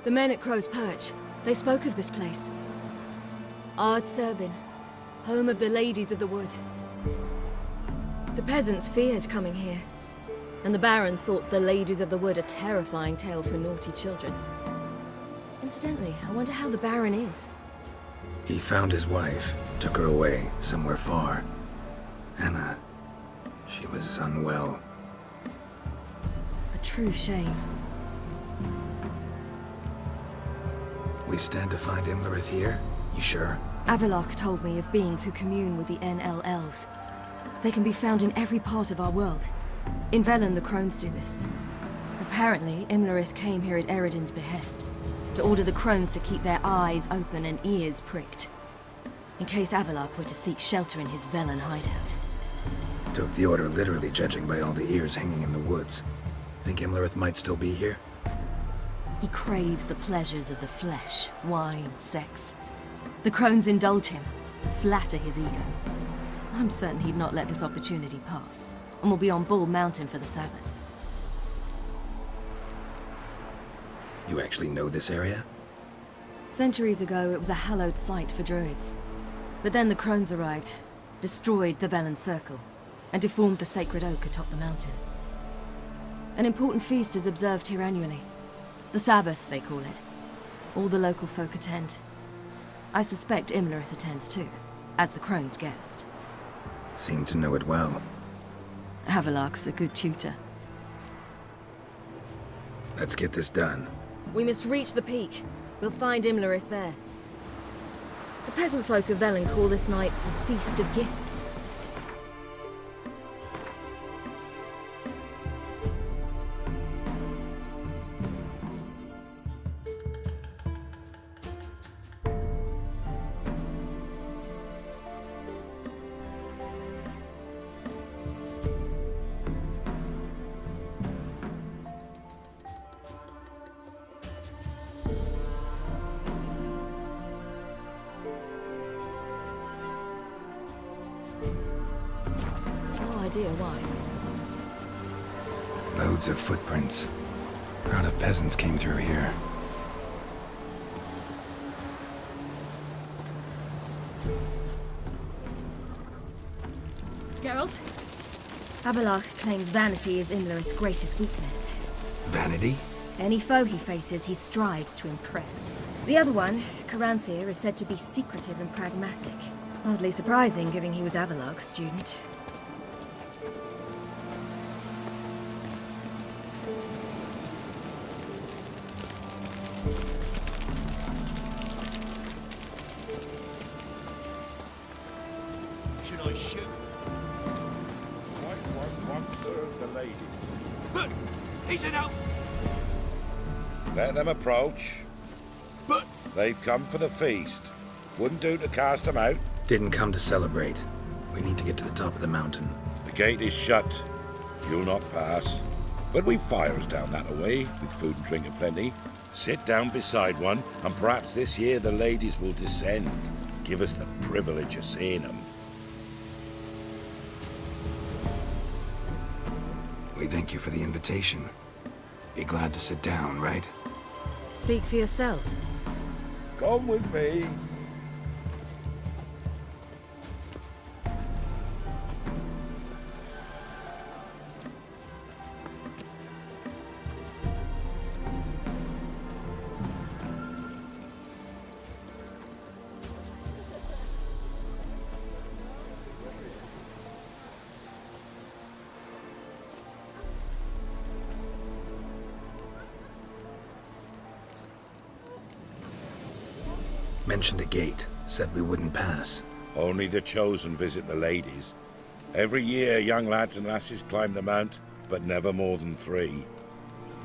The men at Crow's Perch, they spoke of this place. Ard Serbin, home of the Ladies of the Wood. The peasants feared coming here, and the Baron thought the Ladies of the Wood a terrifying tale for naughty children. Incidentally, I wonder how the Baron is. He found his wife, took her away, somewhere far. Anna, she was unwell. A true shame. We stand to find Imlerith here? You sure? Avalok told me of beings who commune with the NL elves. They can be found in every part of our world. In Velen, the crones do this. Apparently, Imlerith came here at Eredin's behest, to order the crones to keep their eyes open and ears pricked, in case Avalok were to seek shelter in his Velen hideout. Took the order literally, judging by all the ears hanging in the woods. Think Imlerith might still be here? He craves the pleasures of the flesh, wine, sex. The crones indulge him, flatter his ego. I'm certain he'd not let this opportunity pass, and will be on Bull Mountain for the Sabbath. You actually know this area? Centuries ago, it was a hallowed site for druids. But then the crones arrived, destroyed the Velen Circle, and deformed the sacred oak atop the mountain. An important feast is observed here annually. The Sabbath, they call it. All the local folk attend. I suspect Imlerith attends too, as the crone's guest. Seem to know it well. Avalok's a good tutor. Let's get this done. We must reach the peak. We'll find Imlerith there. The peasant folk of Velen call this night the Feast of Gifts. No idea why. Loads of footprints. Crowd of peasants came through here. Geralt? Avalok claims vanity is Imlerith's greatest weakness. Vanity? Any foe he faces, he strives to impress. The other one, Caranthir, is said to be secretive and pragmatic. Hardly surprising, given he was Avalok's student. Should I shoot? What serve the ladies? But he's an elf. Let them approach. But They've come for the feast. Wouldn't do to cast them out. Didn't come to celebrate. We need to get to the top of the mountain. The gate is shut. You'll not pass. But we've fires down that away, with food and drink aplenty. Sit down beside one, and perhaps this year the ladies will descend. Give us the privilege of seeing them. We thank you for the invitation. Be glad to sit down, right? Speak for yourself. Come with me. Mentioned a gate. Said we wouldn't pass. Only the chosen visit the ladies. Every year, young lads and lasses climb the mount, but never more than 3.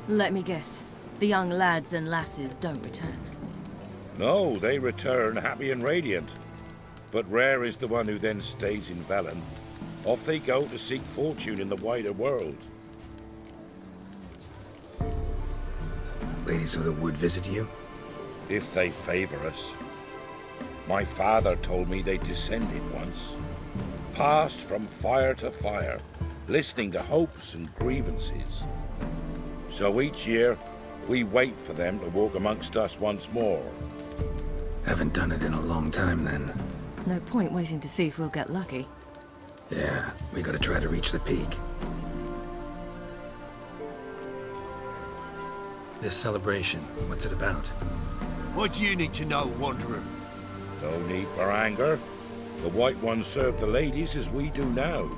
Let me guess. The young lads and lasses don't return. No, they return happy and radiant. But rare is the one who then stays in Velen. Off they go to seek fortune in the wider world. Ladies of the Wood visit you? If they favor us. My father told me they descended once. Passed from fire to fire, listening to hopes and grievances. So each year, We wait for them to walk amongst us once more. Haven't done it in a long time then. No point waiting to see if we'll get lucky. Yeah, we gotta try to reach the peak. This celebration, what's it about? What do you need to know, Wanderer? No need for anger. The White Ones serve the ladies as we do now.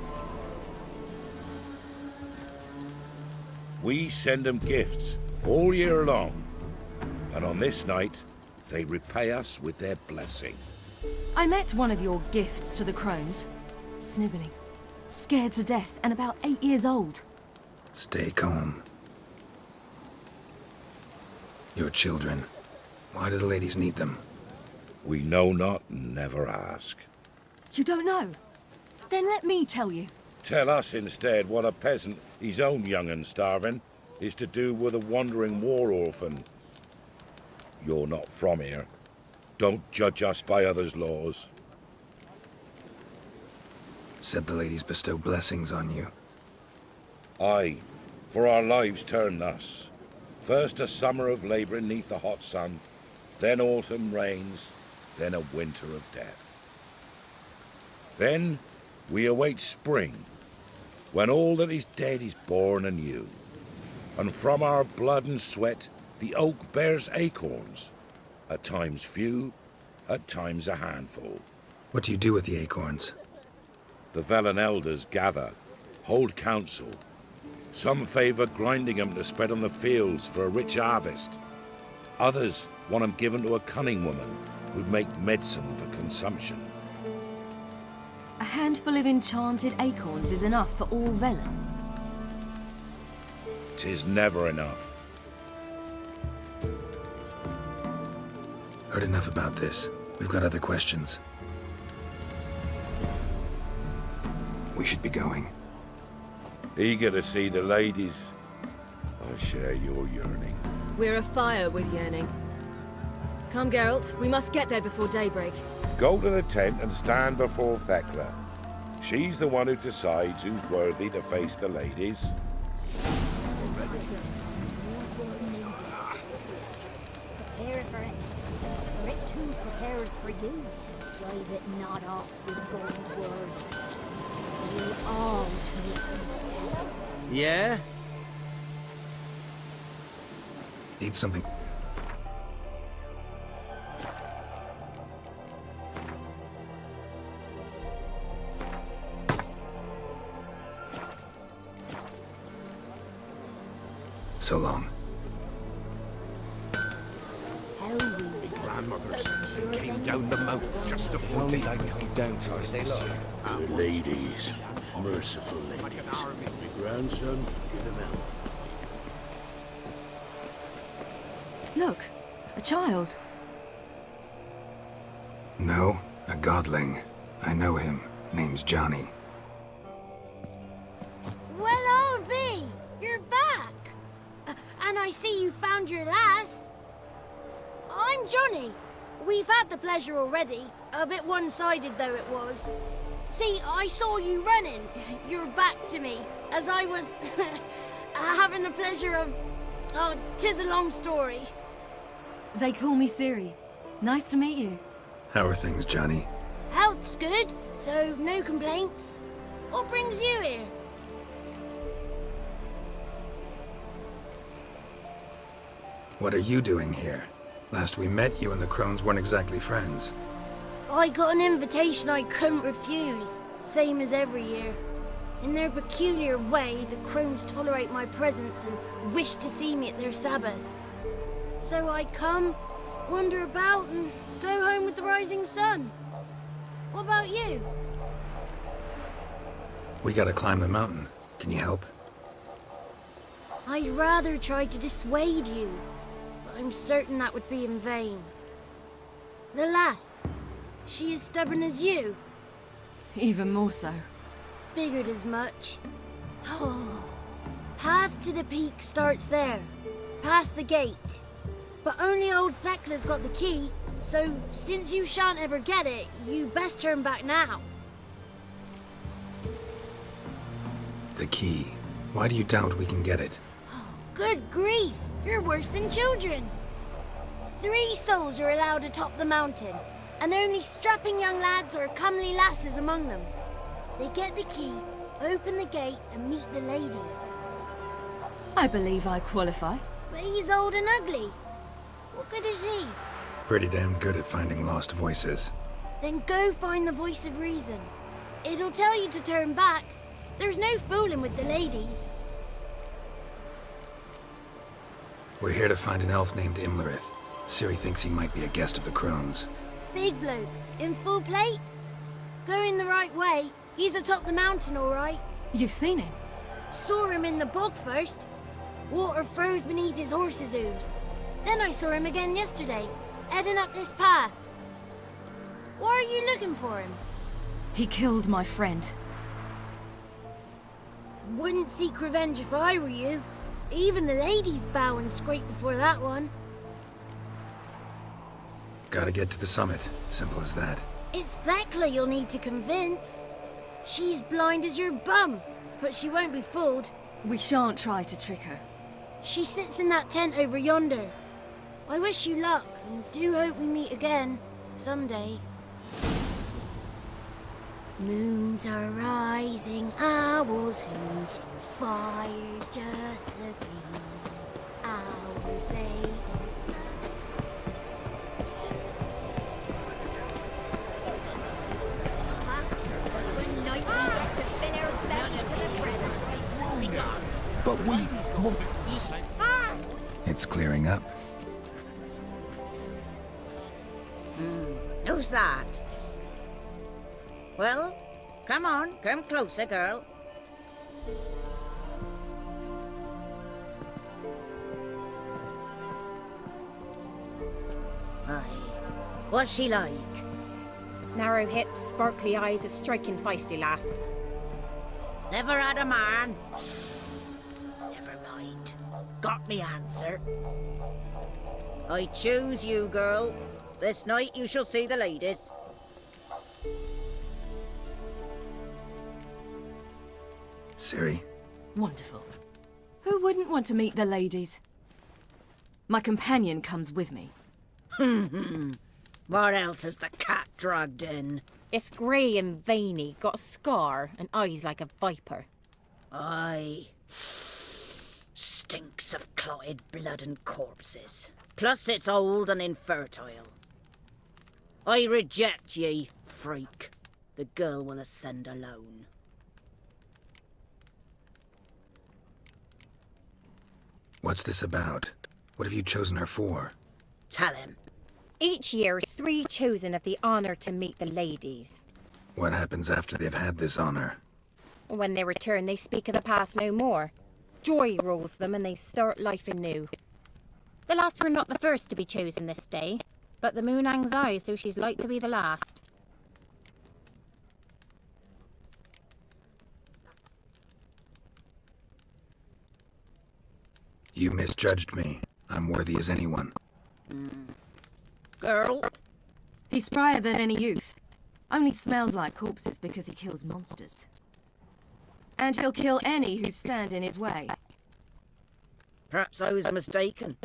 We send them gifts all year long, and on this night, they repay us with their blessing. I met one of your gifts to the crones. Snivelling, scared to death, and about 8 years old. Stay calm. Your children. Why do the ladies need them? We know not and never ask. You don't know? Then let me tell you. Tell us instead what a peasant, his own young and starving, is to do with a wandering war orphan. You're not from here. Don't judge us by others' laws. Said the ladies bestow blessings on you. Aye, for our lives turn thus. First a summer of labouring neath the hot sun, then autumn rains, then a winter of death. Then we await spring, when all that is dead is born anew. And from our blood and sweat the oak bears acorns, at times few, at times a handful. What do you do with the acorns? The Velen elders gather, hold council. Some favour grinding them to spread on the fields for a rich harvest. Others want them given to a cunning woman who'd make medicine for consumption. A handful of enchanted acorns is enough for all Velen. 'Tis never enough. Heard enough about this. We've got other questions. We should be going. Eager to see the ladies. I share your yearning. We're afire with yearning. Come, Geralt. We must get there before daybreak. Go to the tent and stand before Thekla. She's the one who decides who's worthy to face the ladies. Prepare for it. For it too prepares for you. Drive it not off with bold words. You all to it instead. Yeah? Eat something. So long. How will we Grandmother says you came down the mountain just before Only daybreak. like it down to us, they look. Good ladies, merciful ladies. Grandson, give him out. Look, a child. No, a godling. I know him. Name's Johnny. Well, I'll be. You're back. And I see you found your lass. I'm Johnny. We've had the pleasure already. A bit one-sided though it was. See, I saw you running. Your back to me. As I was having the pleasure of... Oh, 'tis a long story. They call me Ciri. Nice to meet you. How are things, Johnny? Health's good, so no complaints. What brings you here? What are you doing here? Last we met, you and the crones weren't exactly friends. I got an invitation I couldn't refuse, same as every year. In their peculiar way, the crones tolerate my presence and wish to see me at their Sabbath. So I come, wander about, and go home with the rising sun. What about you? We gotta climb the mountain. Can you help? I'd rather try to dissuade you, but I'm certain that would be in vain. The lass, she as stubborn as you? Even more so. Figured as much. Path to the peak starts there, past the gate. But only old Thekla's got the key, so since you shan't ever get it, you best turn back now. The key. Why do you doubt we can get it? Good grief! You're worse than children. 3 souls are allowed atop the mountain, and only strapping young lads or comely lasses among them. They get the key, open the gate, and meet the ladies. I believe I qualify. But he's old and ugly. What good is he? Pretty damn good at finding lost voices. Then go find the voice of reason. It'll tell you to turn back. There's no fooling with the ladies. We're here to find an elf named Imlerith. Ciri thinks he might be a guest of the crones. Big bloke, in full plate. Going the right way. He's atop the mountain, all right. You've seen him? Saw him in the bog first. Water froze beneath his horse's hooves. Then I saw him again yesterday, heading up this path. Why are you looking for him? He killed my friend. Wouldn't seek revenge if I were you. Even the ladies bow and scrape before that one. Gotta get to the summit. Simple as that. It's Thekla you'll need to convince. She's blind as your bum, but she won't be fooled. We shan't try to trick her. She sits in that tent over yonder. I wish you luck, and do hope we meet again, someday. Moons are rising, owls hoot, fires just a gleam. Hours late and slow. But we... It's clearing up. Who's that? Well, come on, come closer, girl. Aye. What's she like? Narrow hips, sparkly eyes, a striking feisty lass. Never had a man. Never mind. Got me answer. I choose you, girl. This night you shall see the ladies. Ciri? Wonderful. Who wouldn't want to meet the ladies? My companion comes with me. What else has the cat dragged in? It's grey and veiny, got a scar, and eyes like a viper. Aye. Stinks of clotted blood and corpses. Plus it's old and infertile. I reject ye, freak. The girl will ascend alone. What's this about? What have you chosen her for? Tell him. Each year, 3 chosen of the honour to meet the ladies. What happens after they've had this honor? When they return, they speak of the past no more. Joy rules them and they start life anew. The lads were not the first to be chosen this day, but the moon hangs high, so she's like to be the last. You misjudged me. I'm worthy as anyone. Girl? He's sprier than any youth. Only smells like corpses because he kills monsters. And he'll kill any who stand in his way. Perhaps I was mistaken.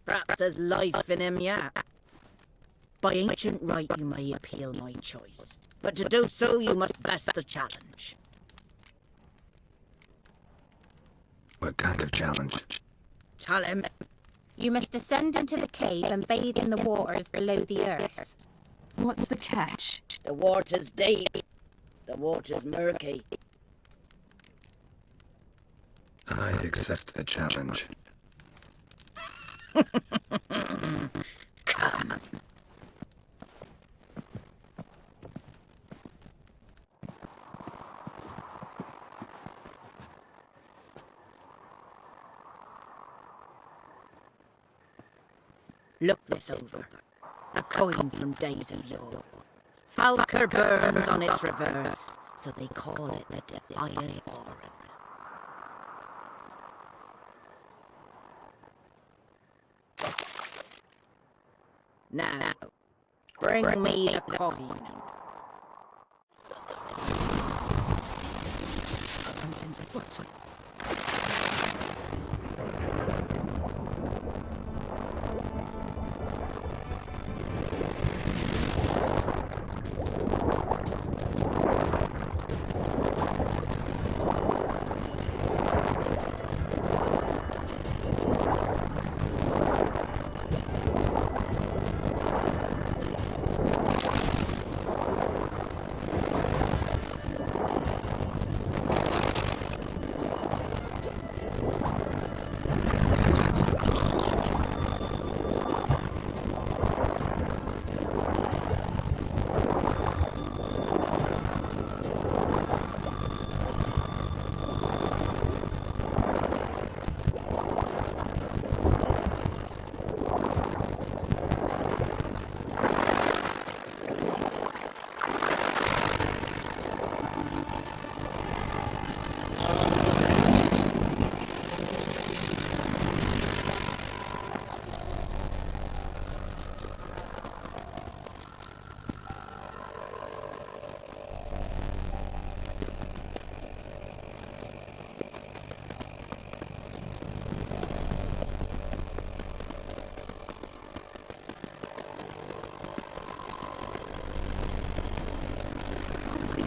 Perhaps there's life in him yet. By ancient right you may appeal my choice. But to do so you must bless the challenge. What kind of challenge? Tell him. You must descend into the cave and bathe in the waters below the earth. What's the catch? The water's deep. The water's murky. I accept the challenge. Come. Look this over. A coin from days of yore. Falker burns on its reverse, so they call it the Defias Orin. Now, bring me the coin. Something's afoot.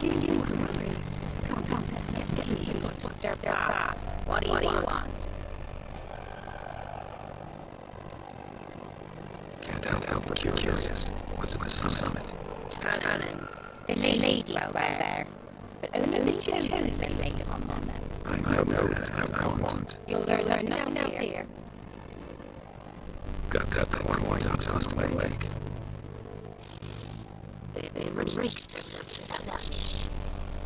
beginning to worry. Come, let's get into it. What do you want? Can't help but curious. What's at the summit? Tanning. The ladies well there. But only two toes are laid on them. I know that I want. You'll learn nothing else here. Got the coins on my leg. They released us.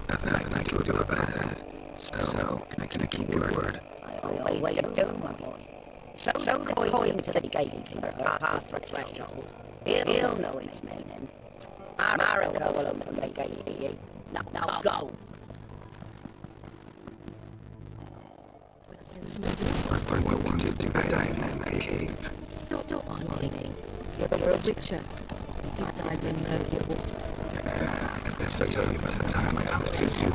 Nothing I can do about that. So, can I keep your word? I always do, my boy. So coin to the gatekeeper past the threshold. He'll know its meaning. Mariko will open the gate for you. Now go. What want to do diving in that cave? Stop whining. You're a witcher. You've dived in murky waters. I have to tell you about the time I hunted this you.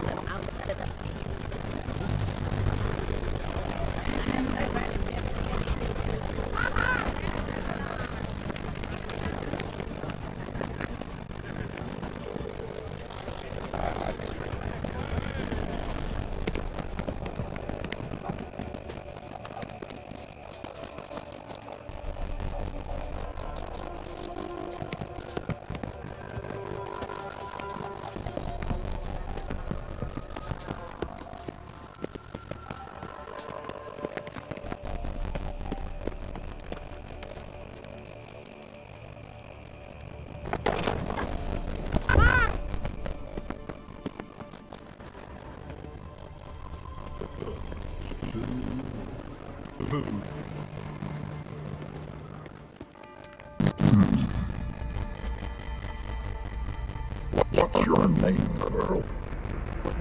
What's your name, girl?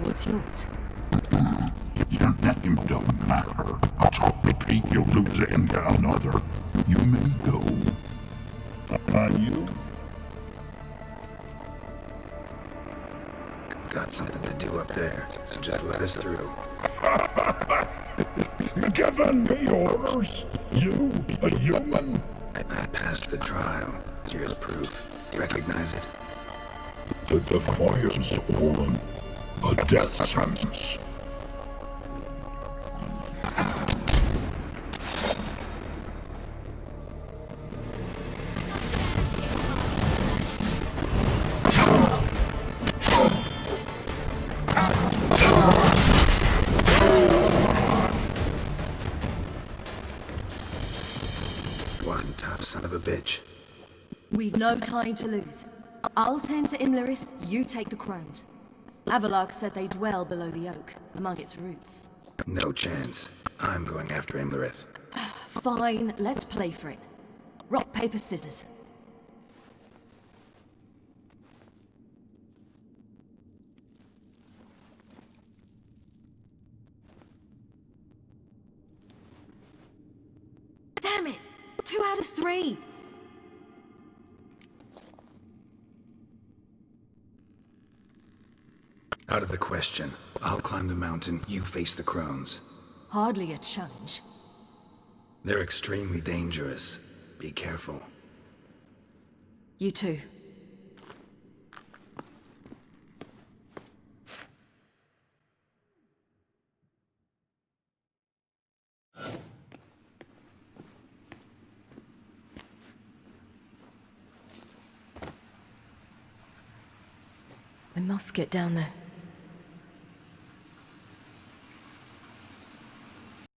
What's yours? Your name don't matter. Atop the peak you'll lose it and get another. You may go. You? Got something to do up there, so just let us through. Giving me orders? You, a human? I passed the trial. Here's proof. Recognize it? The Defiance Orin. A death sentence. One tough son of a bitch. We've no time to lose. I'll tend to Imlerith, you take the crones. Avalok said they dwell below the oak, among its roots. No chance. I'm going after Imlerith. Fine, let's play for it. Rock, paper, scissors. Damn it! 2 out of 3! Out of the question. I'll climb the mountain, you face the crones. Hardly a challenge. They're extremely dangerous. Be careful. You too. I must get down there.